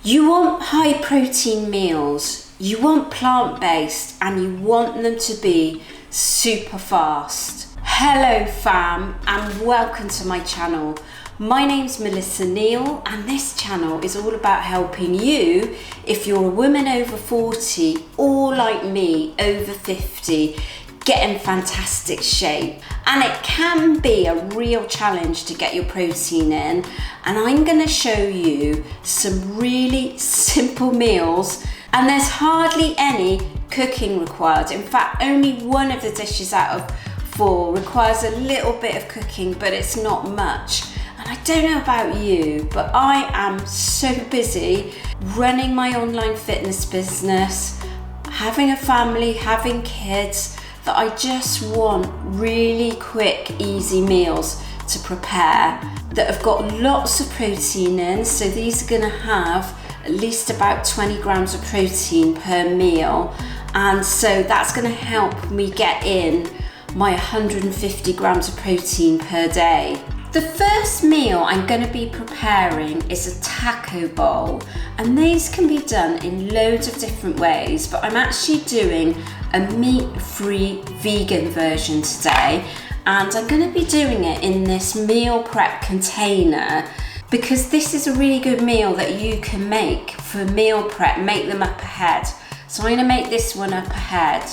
You want high protein meals, you want plant-based, and you want them to be super fast. Hello fam, and welcome to my channel. My name's Melissa Neal, and this channel is all about helping you if you're a woman over 40 or like me over 50 get in fantastic shape. And it can be a real challenge to get your protein in, and I'm going to show you some really simple meals, and there's hardly any cooking required. In fact, only one of the dishes out of 4 requires a little bit of cooking, but it's not much. And I don't know about you, but I am so busy running my online fitness business, having a family, having kids, that I just want really quick, easy meals to prepare that have got lots of protein in. So these are gonna have at least about 20 grams of protein per meal. And so that's gonna help me get in my 150 grams of protein per day. The first meal I'm going to be preparing is a taco bowl, and these can be done in loads of different ways, but I'm actually doing a meat-free vegan version today, and I'm going to be doing it in this meal prep container because this is a really good meal that you can make for meal prep. Make them up ahead. So I'm going to make this one up ahead.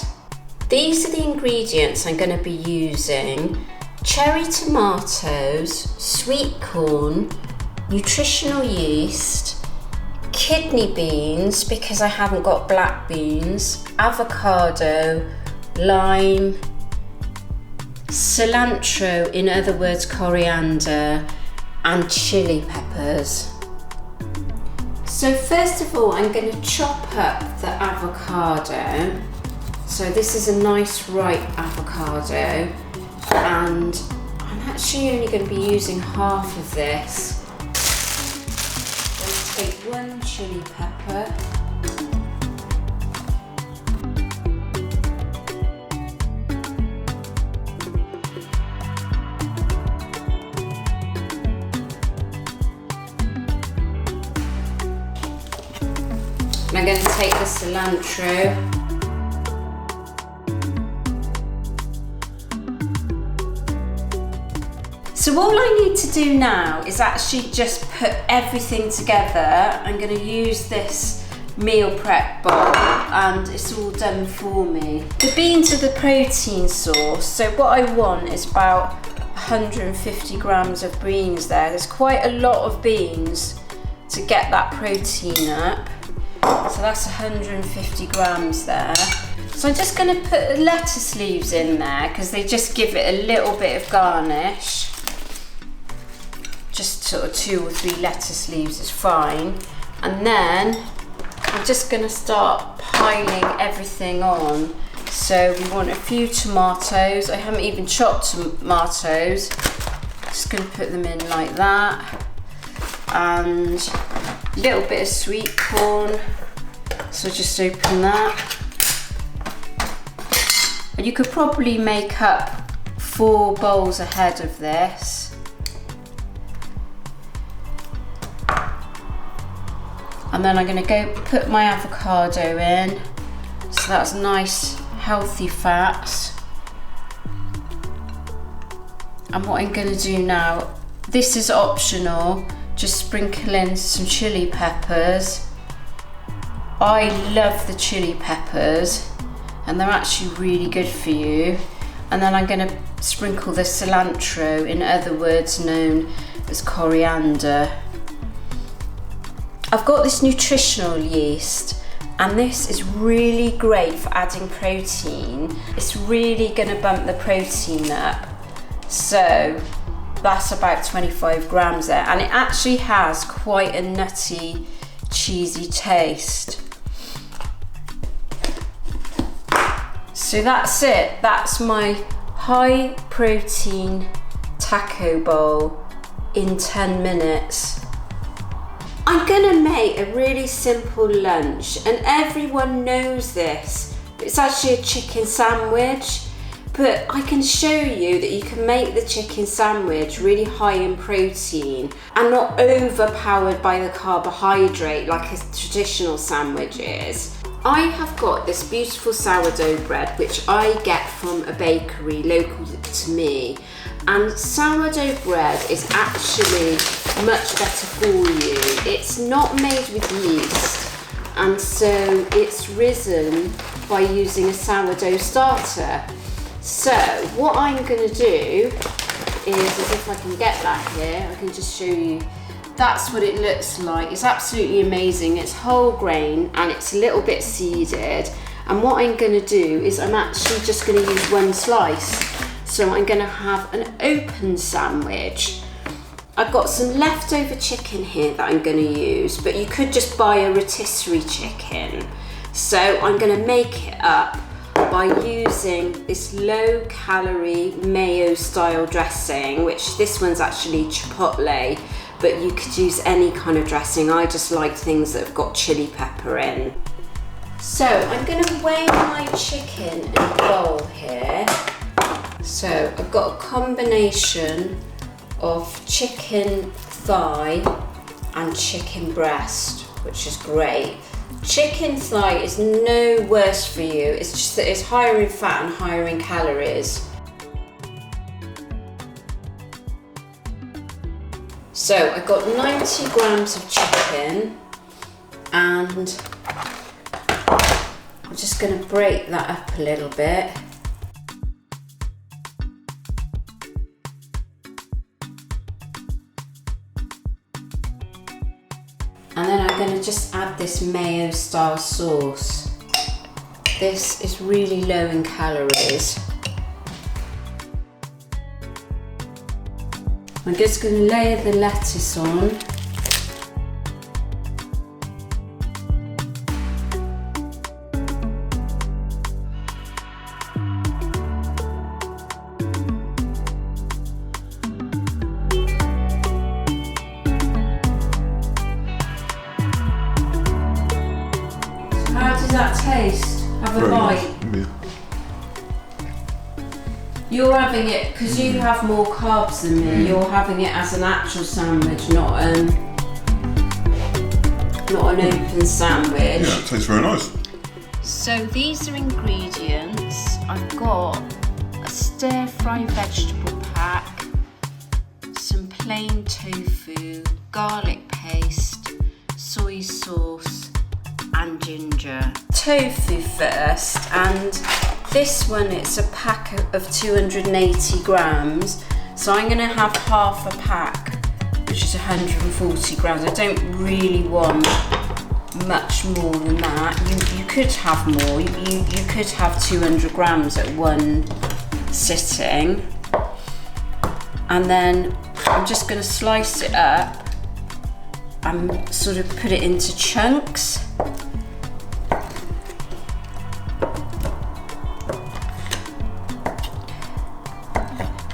These are the ingredients I'm going to be using: cherry tomatoes, sweet corn, nutritional yeast, kidney beans because I haven't got black beans, avocado, lime, cilantro, in other words coriander, and chili peppers. So first of all, I'm going to chop up the avocado. So this is a nice ripe avocado, and I'm actually only going to be using half of this. Let's take 1 chili pepper, and I'm going to take the cilantro. So all I need to do now is actually just put everything together. I'm going to use this meal prep bowl, and it's all done for me. The beans are the protein source, so what I want is about 150 grams of beans there. There's quite a lot of beans to get that protein up. So that's 150 grams there. So I'm just going to put lettuce leaves in there because they just give it a little bit of garnish. Just sort of 2 or 3 lettuce leaves is fine. And then I'm just going to start piling everything on. So we want a few tomatoes. I haven't even chopped tomatoes. Just going to put them in like that. And a little bit of sweet corn. So just open that. And you could probably make up 4 bowls ahead of this. And then I'm going to go put my avocado in. So that's nice, healthy fats. And what I'm going to do now, this is optional, just sprinkle in some chili peppers. I love the chili peppers, and they're actually really good for you. And then I'm going to sprinkle the cilantro, in other words known as coriander. I've got this nutritional yeast, and this is really great for adding protein. It's really going to bump the protein up. So that's about 25 grams there, and it actually has quite a nutty, cheesy taste. So that's it. That's my high protein taco bowl in 10 minutes. I'm gonna make a really simple lunch, and everyone knows this. It's actually a chicken sandwich, But I can show you that you can make the chicken sandwich really high in protein and not overpowered by the carbohydrate like a traditional sandwich is. I have got this beautiful sourdough bread which I get from a bakery local to me, and sourdough bread is actually much better for you. It's not made with yeast, and so it's risen by using a sourdough starter. So what I'm going to do is, as if I can get that here, I can just show you. That's what it looks like. It's absolutely amazing. It's whole grain and it's a little bit seeded. And what I'm going to do is I'm actually just going to use one slice. So I'm going to have an open sandwich. I've got some leftover chicken here that I'm going to use, but you could just buy a rotisserie chicken. So I'm going to make it up by using this low calorie mayo style dressing, which this one's actually chipotle, but you could use any kind of dressing. I just like things that have got chili pepper in. So I'm going to weigh my chicken in a bowl here. So I've got a combination of chicken thigh and chicken breast, which is great. Chicken thigh is no worse for you, it's just that it's higher in fat and higher in calories. So I got 90 grams of chicken, and I'm just going to break that up a little bit. And then I'm going to just add this mayo style sauce. This is really low in calories. I'm just going to layer the lettuce on. How does that taste? Have a Very bite. nice. Yeah. You're having it because you have more carbs than me. You're having it as an actual sandwich, not an open sandwich. Yeah, it tastes very nice. So these are ingredients. I've got a stir fry vegetable pack, some plain tofu, garlic paste, soy sauce, and ginger. Tofu first, and this one, it's a pack of 280 grams, so I'm going to have half a pack, which is 140 grams. I don't really want much more than that. You could have more. You could have 200 grams at one sitting. And then I'm just going to slice it up and sort of put it into chunks.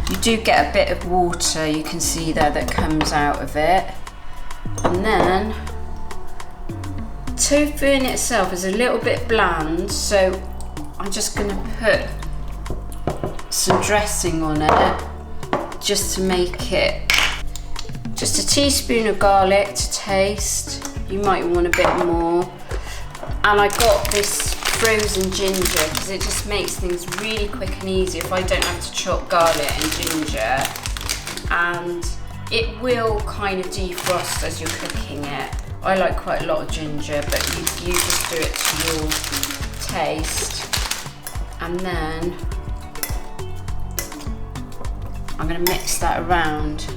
You do get a bit of water, you can see there, that comes out of it. And then tofu in itself is a little bit bland, so I'm just going to put some dressing on it just to make it. Just a teaspoon of garlic to taste. You might want a bit more. And I got this frozen ginger because it just makes things really quick and easy if I don't have to chop garlic and ginger, and it will kind of defrost as you're cooking it. I like quite a lot of ginger, but you just do it to your taste. And then I'm going to mix that around.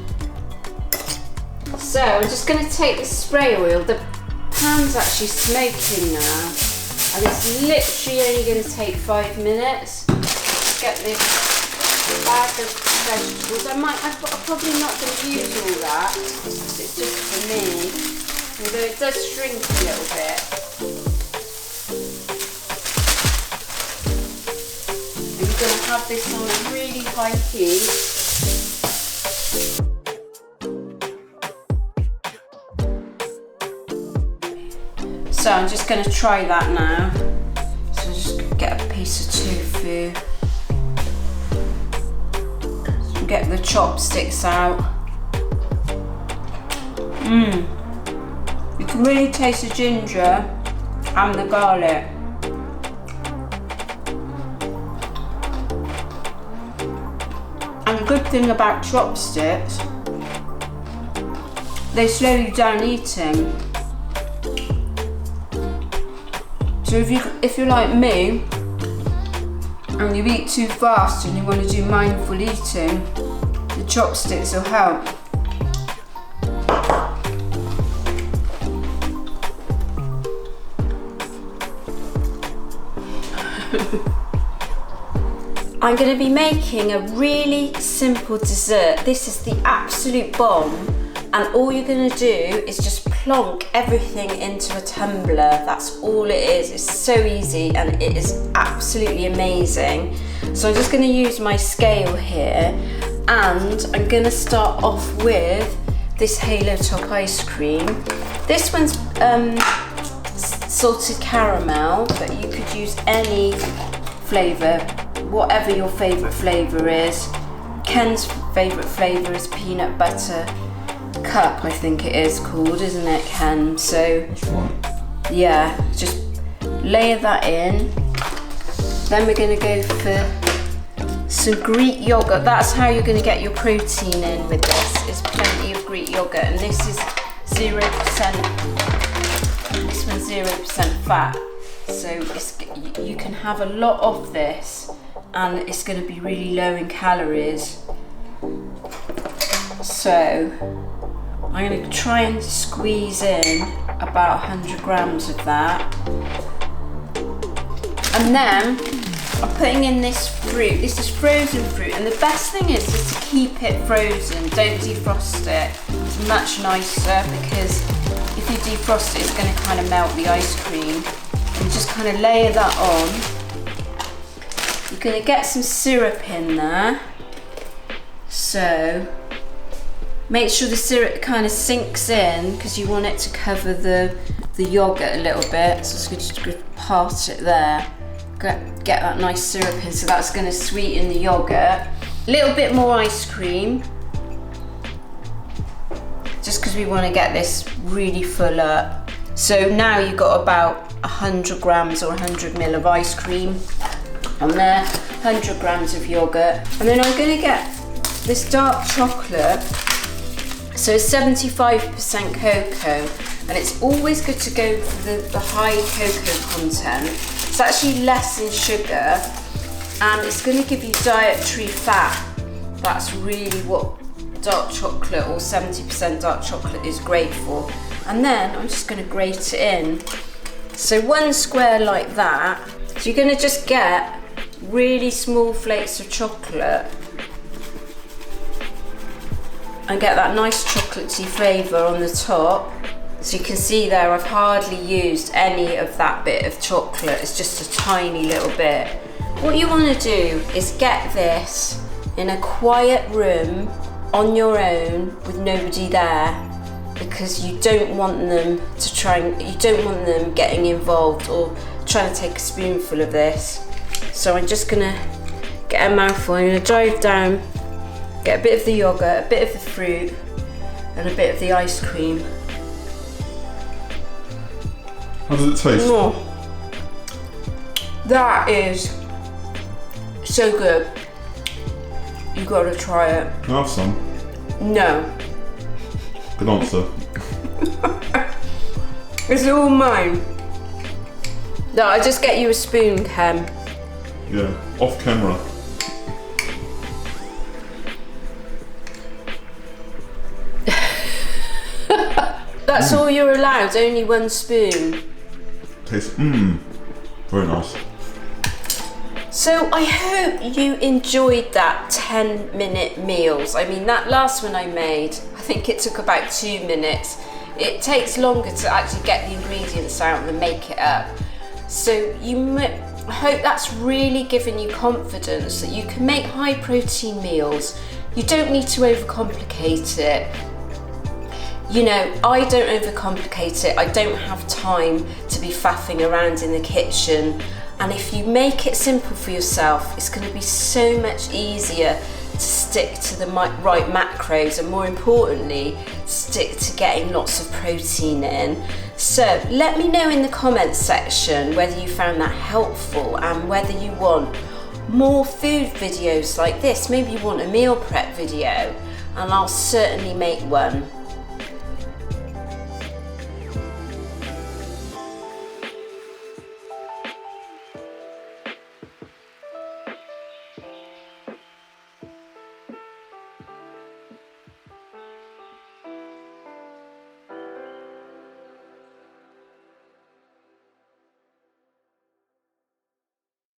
So I'm just going to take the spray oil. The pan's actually smoking now, and it's literally only going to take 5 minutes to get this bag of vegetables. I'm probably not going to use all that, it's just for me, although it does shrink a little bit. And you're going to have this on a really high heat. So I'm just going to try that now. So just get a piece of tofu. Get the chopsticks out. You can really taste the ginger and the garlic. And the good thing about chopsticks, they slow you down eating. So if you're like me and you eat too fast and you want to do mindful eating, the chopsticks will help. I'm going to be making a really simple dessert. This is the absolute bomb, and all you're going to do is just plonk everything into a tumbler. That's all it is. It's so easy and it is absolutely amazing. So I'm just going to use my scale here, and I'm going to start off with this Halo Top ice cream. This one's salted caramel, but you could use any flavour, whatever your favourite flavour is. Ken's favourite flavour is peanut butter cup, I think it is called, isn't it, Ken? So yeah, just layer that in. Then we're going to go for some Greek yogurt. That's how you're going to get your protein in with this, is plenty of Greek yogurt. And this is 0%, this one's 0% fat. So you can have a lot of this and it's going to be really low in calories. So I'm going to try and squeeze in about 100 grams of that. And then I'm putting in this fruit. This is frozen fruit, and the best thing is just to keep it frozen. Don't defrost it. It's much nicer, because if you defrost it, it's going to kind of melt the ice cream. And just kind of layer that on. You're going to get some syrup in there. So make sure the syrup kind of sinks in, because you want it to cover the yogurt a little bit. So just going to part it there. Get that nice syrup in, so that's going to sweeten the yogurt. A little bit more ice cream, just because we want to get this really full up. So now you've got about 100 grams or 100 ml of ice cream on there, 100 grams of yogurt. And then I'm going to get this dark chocolate. So it's 75% cocoa, and it's always good to go for the high cocoa content. It's actually less in sugar, and it's going to give you dietary fat. That's really what dark chocolate, or 70% dark chocolate, is great for. And then I'm just going to grate it in. So one square like that. So you're going to just get really small flakes of chocolate and get that nice chocolatey flavour on the top. So you can see there, I've hardly used any of that bit of chocolate. It's just a tiny little bit. What you want to do is get this in a quiet room on your own with nobody there, because you don't want them getting involved or trying to take a spoonful of this. So I'm just gonna get a mouthful. I'm gonna dive down, get a bit of the yogurt, a bit of the fruit, and a bit of the ice cream. How does it taste? Oh, that is so good. You gotta try it. Can I have some? No. Good answer. It's all mine. No, I'll just get you a spoon, Ken. Yeah, off camera. That's all you're allowed, only one spoon. Tastes, very nice. So I hope you enjoyed that 10-minute meals. I mean, that last one I made, I think it took about 2 minutes. It takes longer to actually get the ingredients out and make it up. So I hope that's really given you confidence that you can make high protein meals. You don't need to overcomplicate it. You know, I don't overcomplicate it. I don't have time to be faffing around in the kitchen. And if you make it simple for yourself, it's going to be so much easier to stick to the right macros, and more importantly, stick to getting lots of protein in. So let me know in the comments section whether you found that helpful and whether you want more food videos like this. Maybe you want a meal prep video, and I'll certainly make one.